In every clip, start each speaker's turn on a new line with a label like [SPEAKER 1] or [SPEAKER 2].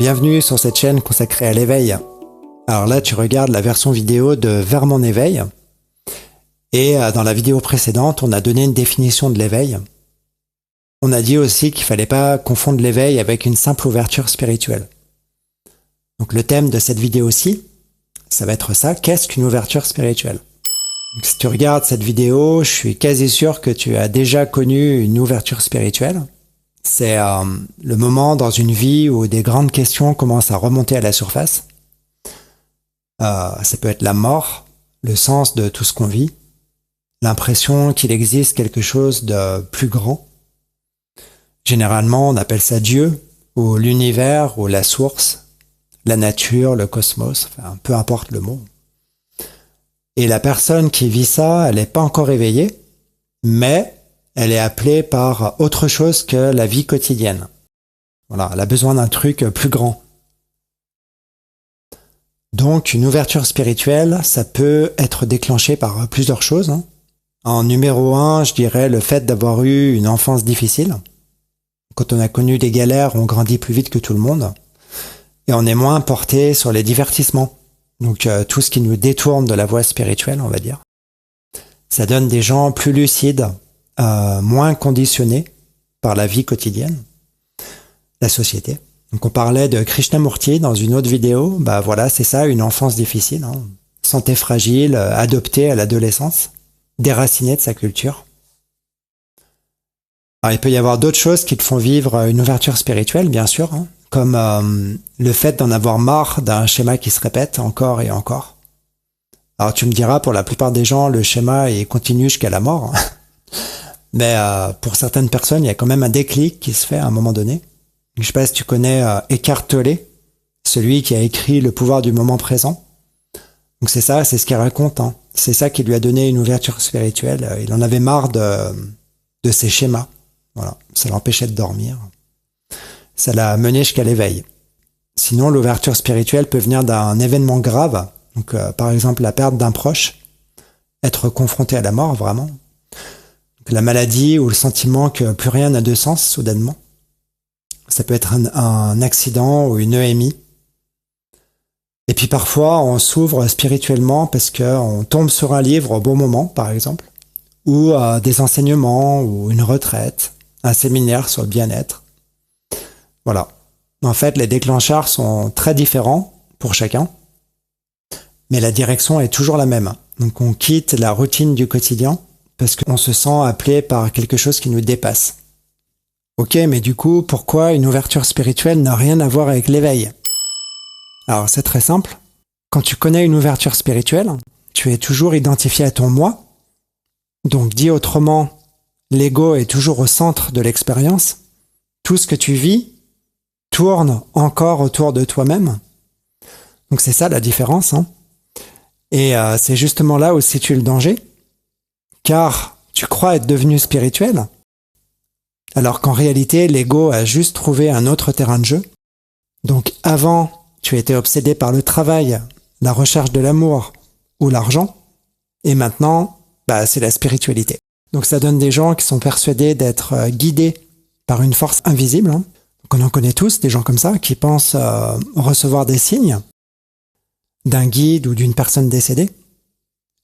[SPEAKER 1] Bienvenue sur cette chaîne consacrée à l'éveil. Alors là, tu regardes la version vidéo de Vers mon éveil. Et dans la vidéo précédente, on a donné une définition de l'éveil. On a dit aussi qu'il ne fallait pas confondre l'éveil avec une simple ouverture spirituelle. Donc le thème de cette vidéo-ci, ça va être ça, qu'est-ce qu'une ouverture spirituelle? Donc, si tu regardes cette vidéo, je suis quasi sûr que tu as déjà connu une ouverture spirituelle. C'est le moment dans une vie où des grandes questions commencent à remonter à la surface. Ça peut être la mort, le sens de tout ce qu'on vit, l'impression qu'il existe quelque chose de plus grand. Généralement, on appelle ça Dieu, ou l'univers, ou la source, la nature, le cosmos, enfin, peu importe le mot. Et la personne qui vit ça, elle n'est pas encore éveillée, mais elle est appelée par autre chose que la vie quotidienne. Voilà, elle a besoin d'un truc plus grand. Donc, une ouverture spirituelle, ça peut être déclenché par plusieurs choses. En numéro 1, je dirais le fait d'avoir eu une enfance difficile. Quand on a connu des galères, on grandit plus vite que tout le monde. Et on est moins porté sur les divertissements. Donc, tout ce qui nous détourne de la voie spirituelle, on va dire. Ça donne des gens plus lucides, moins conditionnés par la vie quotidienne, la société. Donc on parlait de Krishnamurti dans une autre vidéo, bah voilà, c'est ça, une enfance difficile, santé fragile, adoptée à l'adolescence, déracinée de sa culture. Alors il peut y avoir d'autres choses qui te font vivre une ouverture spirituelle, bien sûr, comme le fait d'en avoir marre d'un schéma qui se répète encore et encore. Alors tu me diras, pour la plupart des gens, le schéma il continue jusqu'à la mort. Mais pour certaines personnes, il y a quand même un déclic qui se fait à un moment donné. Je sais pas si tu connais Eckhart Tolle, celui qui a écrit Le pouvoir du moment présent. Donc c'est ça, c'est ce qu'il raconte. C'est ça qui lui a donné une ouverture spirituelle. Il en avait marre de ses schémas. Voilà, ça l'empêchait de dormir. Ça l'a mené jusqu'à l'éveil. Sinon, l'ouverture spirituelle peut venir d'un événement grave. Donc par exemple la perte d'un proche, être confronté à la mort vraiment. La maladie ou le sentiment que plus rien n'a de sens soudainement. Ça peut être un accident ou une EMI. Et puis parfois, on s'ouvre spirituellement parce qu'on tombe sur un livre au bon moment, par exemple, ou des enseignements, ou une retraite, un séminaire sur le bien-être. Voilà. En fait, les déclencheurs sont très différents pour chacun, mais la direction est toujours la même. Donc on quitte la routine du quotidien parce qu'on se sent appelé par quelque chose qui nous dépasse. Ok, mais du coup, pourquoi une ouverture spirituelle n'a rien à voir avec l'éveil? Alors, c'est très simple. Quand tu connais une ouverture spirituelle, tu es toujours identifié à ton moi. Donc, dit autrement, l'ego est toujours au centre de l'expérience. Tout ce que tu vis tourne encore autour de toi-même. Donc, c'est ça la différence. Et c'est justement là où se situe le danger. Car tu crois être devenu spirituel, alors qu'en réalité, l'ego a juste trouvé un autre terrain de jeu. Donc avant, tu étais obsédé par le travail, la recherche de l'amour ou l'argent, et maintenant, c'est la spiritualité. Donc ça donne des gens qui sont persuadés d'être guidés par une force invisible. Donc on en connaît tous, des gens comme ça, qui pensent recevoir des signes d'un guide ou d'une personne décédée,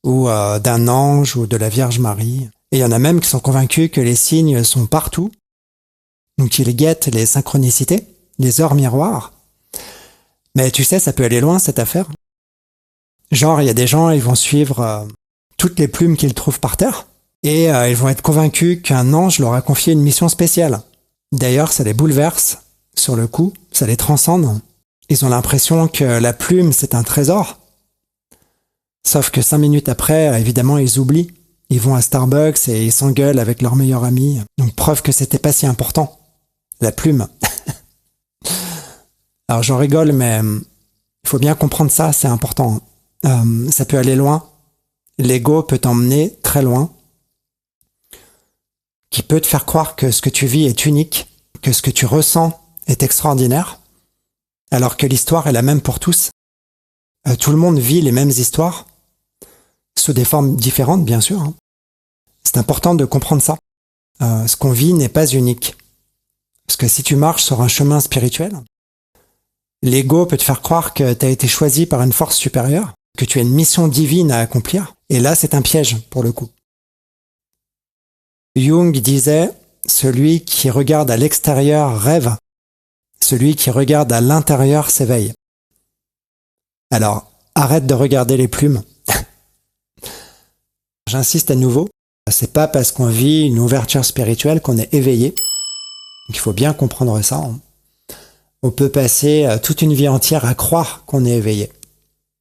[SPEAKER 1] ou d'un ange ou de la Vierge Marie. Et il y en a même qui sont convaincus que les signes sont partout. Donc ils guettent les synchronicités, les heures miroirs. Mais tu sais, ça peut aller loin cette affaire. Genre, il y a des gens, ils vont suivre toutes les plumes qu'ils trouvent par terre, et ils vont être convaincus qu'un ange leur a confié une mission spéciale. D'ailleurs, ça les bouleverse sur le coup, ça les transcende. Ils ont l'impression que la plume, c'est un trésor. Sauf que 5 minutes après, évidemment, ils oublient. Ils vont à Starbucks et ils s'engueulent avec leur meilleur ami. Donc preuve que c'était pas si important. La plume. Alors j'en rigole, mais il faut bien comprendre ça, c'est important. Ça peut aller loin. L'ego peut t'emmener très loin. Qui peut te faire croire que ce que tu vis est unique, que ce que tu ressens est extraordinaire, alors que l'histoire est la même pour tous. Tout le monde vit les mêmes histoires, sous des formes différentes, bien sûr. C'est important de comprendre ça. Ce qu'on vit n'est pas unique. Parce que si tu marches sur un chemin spirituel, L'ego peut te faire croire que tu as été choisi par une force supérieure, que tu as une mission divine à accomplir. Et là, c'est un piège, pour le coup. Jung disait, celui qui regarde à l'extérieur rêve, celui qui regarde à l'intérieur s'éveille. Alors, arrête de regarder les plumes. J'insiste à nouveau, c'est pas parce qu'on vit une ouverture spirituelle qu'on est éveillé. Il faut bien comprendre ça. On peut passer toute une vie entière à croire qu'on est éveillé.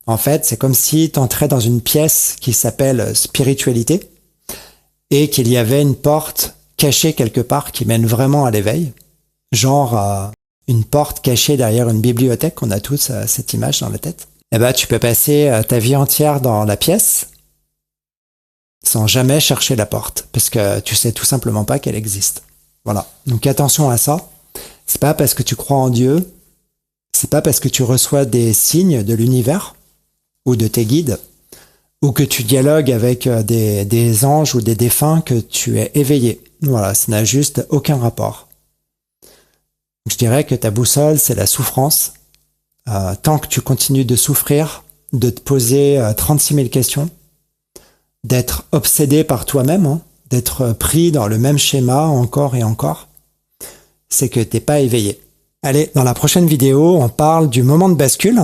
[SPEAKER 1] En fait, c'est comme si tu entrais dans une pièce qui s'appelle spiritualité et qu'il y avait une porte cachée quelque part qui mène vraiment à l'éveil. Genre une porte cachée derrière une bibliothèque, on a tous cette image dans la tête. Eh ben, tu peux passer ta vie entière dans la pièce sans jamais chercher la porte, parce que tu sais tout simplement pas qu'elle existe. Voilà. Donc attention à ça. C'est pas parce que tu crois en Dieu, c'est pas parce que tu reçois des signes de l'univers ou de tes guides, ou que tu dialogues avec des anges ou des défunts que tu es éveillé. Voilà, ça n'a juste aucun rapport. Je dirais que ta boussole, c'est la souffrance. Tant que tu continues de souffrir, de te poser 36 000 questions, d'être obsédé par toi-même, d'être pris dans le même schéma encore et encore, c'est que t'es pas éveillé. Allez, dans la prochaine vidéo, on parle du moment de bascule,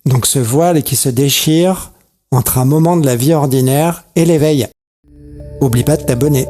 [SPEAKER 1] donc ce voile qui se déchire entre un moment de la vie ordinaire et l'éveil. Oublie pas de t'abonner.